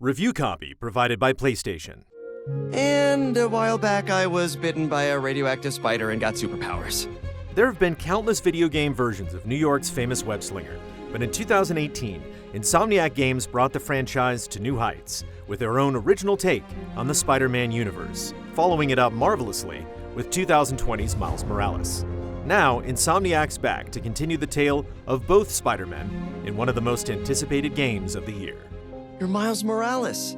Review copy provided by PlayStation. And a while back, I was bitten by a radioactive spider and got superpowers. There have been countless video game versions of New York's famous web-slinger, but in 2018, Insomniac Games brought the franchise to new heights with their own original take on the Spider-Man universe, following it up marvelously with 2020's Miles Morales. Now, Insomniac's back to continue the tale of both Spider-Men in one of the most anticipated games of the year. You're Miles Morales.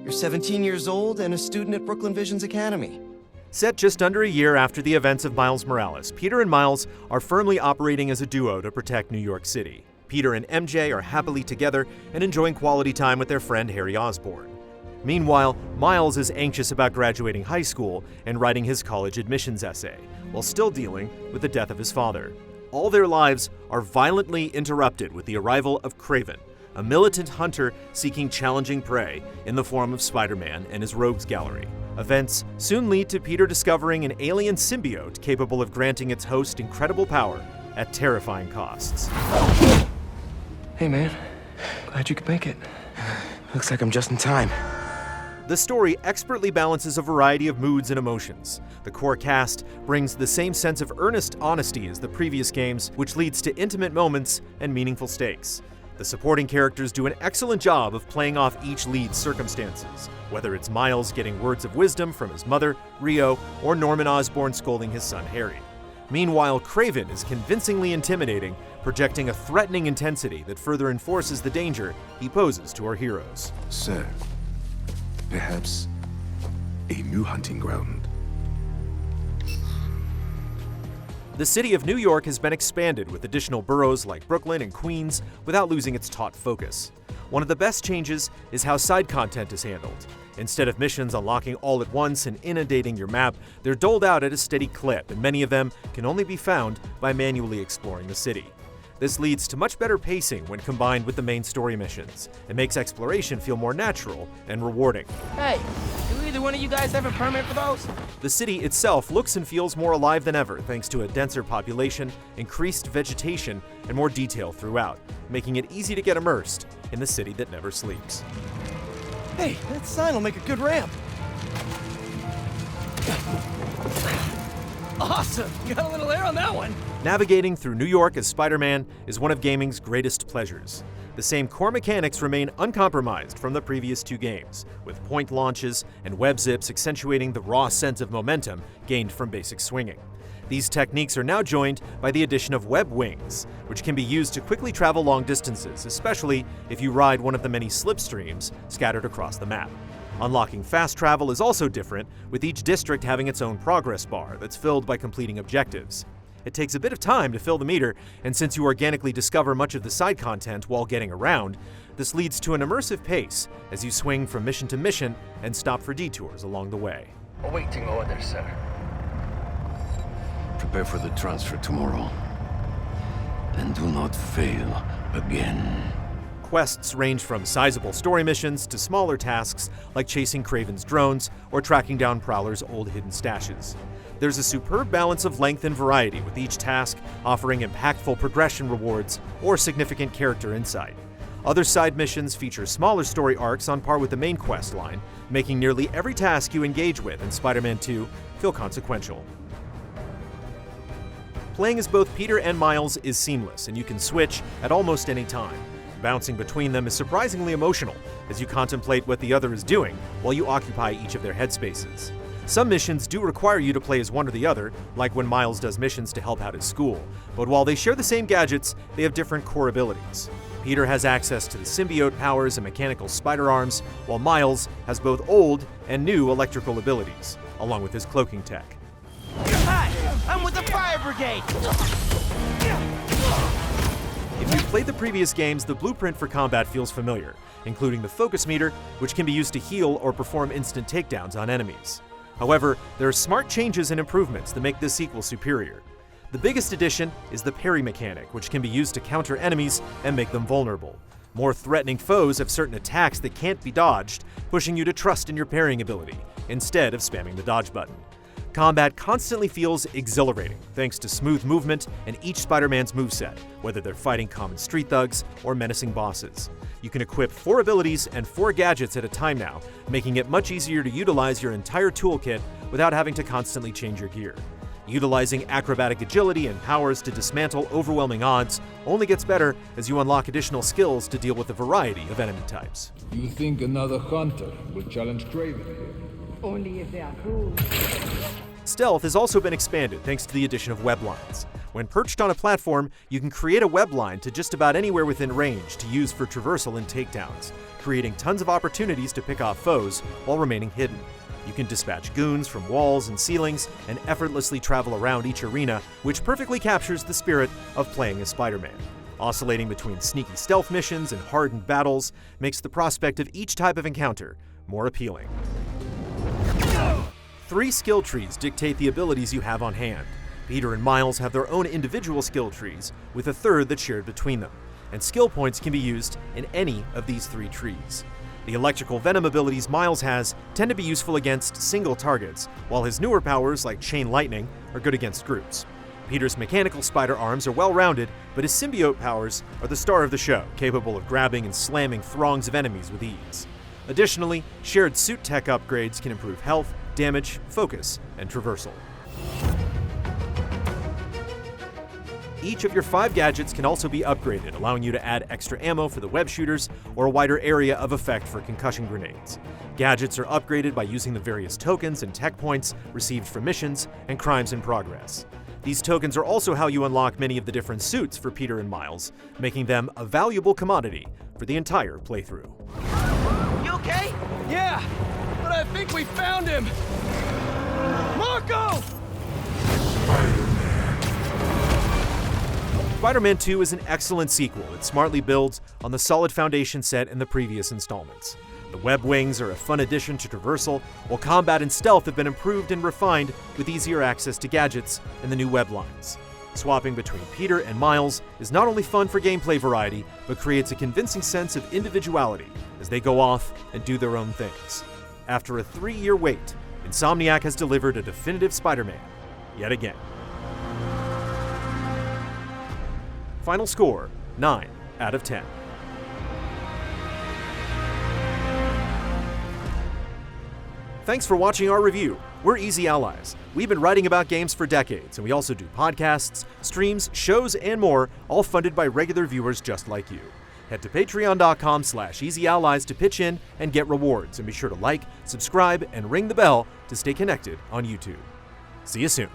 You're 17 years old and a student at Brooklyn Vision's Academy. Set just under a year after the events of Miles Morales, Peter and Miles are firmly operating as a duo to protect New York City. Peter and MJ are happily together and enjoying quality time with their friend Harry Osborn. Meanwhile, Miles is anxious about graduating high school and writing his college admissions essay, while still dealing with the death of his father. All their lives are violently interrupted with the arrival of Kraven, a militant hunter seeking challenging prey in the form of Spider-Man and his rogues gallery. Events soon lead to Peter discovering an alien symbiote capable of granting its host incredible power at terrifying costs. Hey man, glad you could make it. Looks like I'm just in time. The story expertly balances a variety of moods and emotions. The core cast brings the same sense of earnest honesty as the previous games, which leads to intimate moments and meaningful stakes. The supporting characters do an excellent job of playing off each lead's circumstances, whether it's Miles getting words of wisdom from his mother, Rio, or Norman Osborn scolding his son, Harry. Meanwhile, Kraven is convincingly intimidating, projecting a threatening intensity that further enforces the danger he poses to our heroes. Sir, perhaps a new hunting ground. The city of New York has been expanded with additional boroughs like Brooklyn and Queens without losing its taut focus. One of the best changes is how side content is handled. Instead of missions unlocking all at once and inundating your map, they're doled out at a steady clip, and many of them can only be found by manually exploring the city. This leads to much better pacing when combined with the main story missions. It makes exploration feel more natural and rewarding. Hey, do either one of you guys have a permit for those? The city itself looks and feels more alive than ever thanks to a denser population, increased vegetation, and more detail throughout, making it easy to get immersed in the city that never sleeps. Hey, that sign will make a good ramp. Awesome! Got a little air on that one! Navigating through New York as Spider-Man is one of gaming's greatest pleasures. The same core mechanics remain uncompromised from the previous two games, with point launches and web zips accentuating the raw sense of momentum gained from basic swinging. These techniques are now joined by the addition of web wings, which can be used to quickly travel long distances, especially if you ride one of the many slipstreams scattered across the map. Unlocking fast travel is also different, with each district having its own progress bar that's filled by completing objectives. It takes a bit of time to fill the meter, and since you organically discover much of the side content while getting around, this leads to an immersive pace as you swing from mission to mission and stop for detours along the way. Awaiting orders, sir. Prepare for the transfer tomorrow. And do not fail again. Quests range from sizable story missions to smaller tasks like chasing Kraven's drones or tracking down Prowler's old hidden stashes. There's a superb balance of length and variety, with each task offering impactful progression rewards or significant character insight. Other side missions feature smaller story arcs on par with the main quest line, making nearly every task you engage with in Spider-Man 2 feel consequential. Playing as both Peter and Miles is seamless, and you can switch at almost any time. Bouncing between them is surprisingly emotional as you contemplate what the other is doing while you occupy each of their headspaces. Some missions do require you to play as one or the other, like when Miles does missions to help out at school, but while they share the same gadgets, they have different core abilities. Peter has access to the symbiote powers and mechanical spider arms, while Miles has both old and new electrical abilities, along with his cloaking tech. Hi, I'm with the fire brigade! If you've played the previous games, the blueprint for combat feels familiar, including the focus meter, which can be used to heal or perform instant takedowns on enemies. However, there are smart changes and improvements that make this sequel superior. The biggest addition is the parry mechanic, which can be used to counter enemies and make them vulnerable. More threatening foes have certain attacks that can't be dodged, pushing you to trust in your parrying ability, instead of spamming the dodge button. Combat constantly feels exhilarating thanks to smooth movement and each Spider-Man's moveset, whether they're fighting common street thugs or menacing bosses. You can equip 4 abilities and 4 gadgets at a time now, making it much easier to utilize your entire toolkit without having to constantly change your gear. Utilizing acrobatic agility and powers to dismantle overwhelming odds only gets better as you unlock additional skills to deal with a variety of enemy types. You think another hunter will challenge Craven here? Only if they are cruel. Stealth has also been expanded thanks to the addition of web lines. When perched on a platform, you can create a web line to just about anywhere within range to use for traversal and takedowns, creating tons of opportunities to pick off foes while remaining hidden. You can dispatch goons from walls and ceilings and effortlessly travel around each arena, which perfectly captures the spirit of playing as Spider-Man. Oscillating between sneaky stealth missions and hardened battles makes the prospect of each type of encounter more appealing. 3 skill trees dictate the abilities you have on hand. Peter and Miles have their own individual skill trees, with a third that's shared between them, and skill points can be used in any of these 3 trees. The electrical venom abilities Miles has tend to be useful against single targets, while his newer powers like chain lightning are good against groups. Peter's mechanical spider arms are well-rounded, but his symbiote powers are the star of the show, capable of grabbing and slamming throngs of enemies with ease. Additionally, shared suit tech upgrades can improve health, damage, focus, and traversal. Each of your 5 gadgets can also be upgraded, allowing you to add extra ammo for the web shooters or a wider area of effect for concussion grenades. Gadgets are upgraded by using the various tokens and tech points received from missions and crimes in progress. These tokens are also how you unlock many of the different suits for Peter and Miles, making them a valuable commodity for the entire playthrough. You okay? Yeah, but I think we found him! Marco! Spider-Man 2 is an excellent sequel that smartly builds on the solid foundation set in the previous installments. The web wings are a fun addition to traversal, while combat and stealth have been improved and refined with easier access to gadgets and the new web lines. Swapping between Peter and Miles is not only fun for gameplay variety, but creates a convincing sense of individuality as they go off and do their own things. After a 3-year wait, Insomniac has delivered a definitive Spider-Man, yet again. Final score, 9 out of 10. Thanks for watching our review. We're Easy Allies. We've been writing about games for decades, and we also do podcasts, streams, shows, and more, all funded by regular viewers just like you. Head to patreon.com/easyallies to pitch in and get rewards, and be sure to like, subscribe, and ring the bell to stay connected on YouTube. See you soon.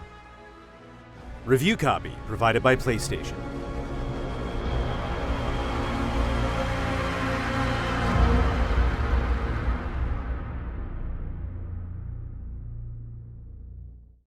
Review copy provided by PlayStation.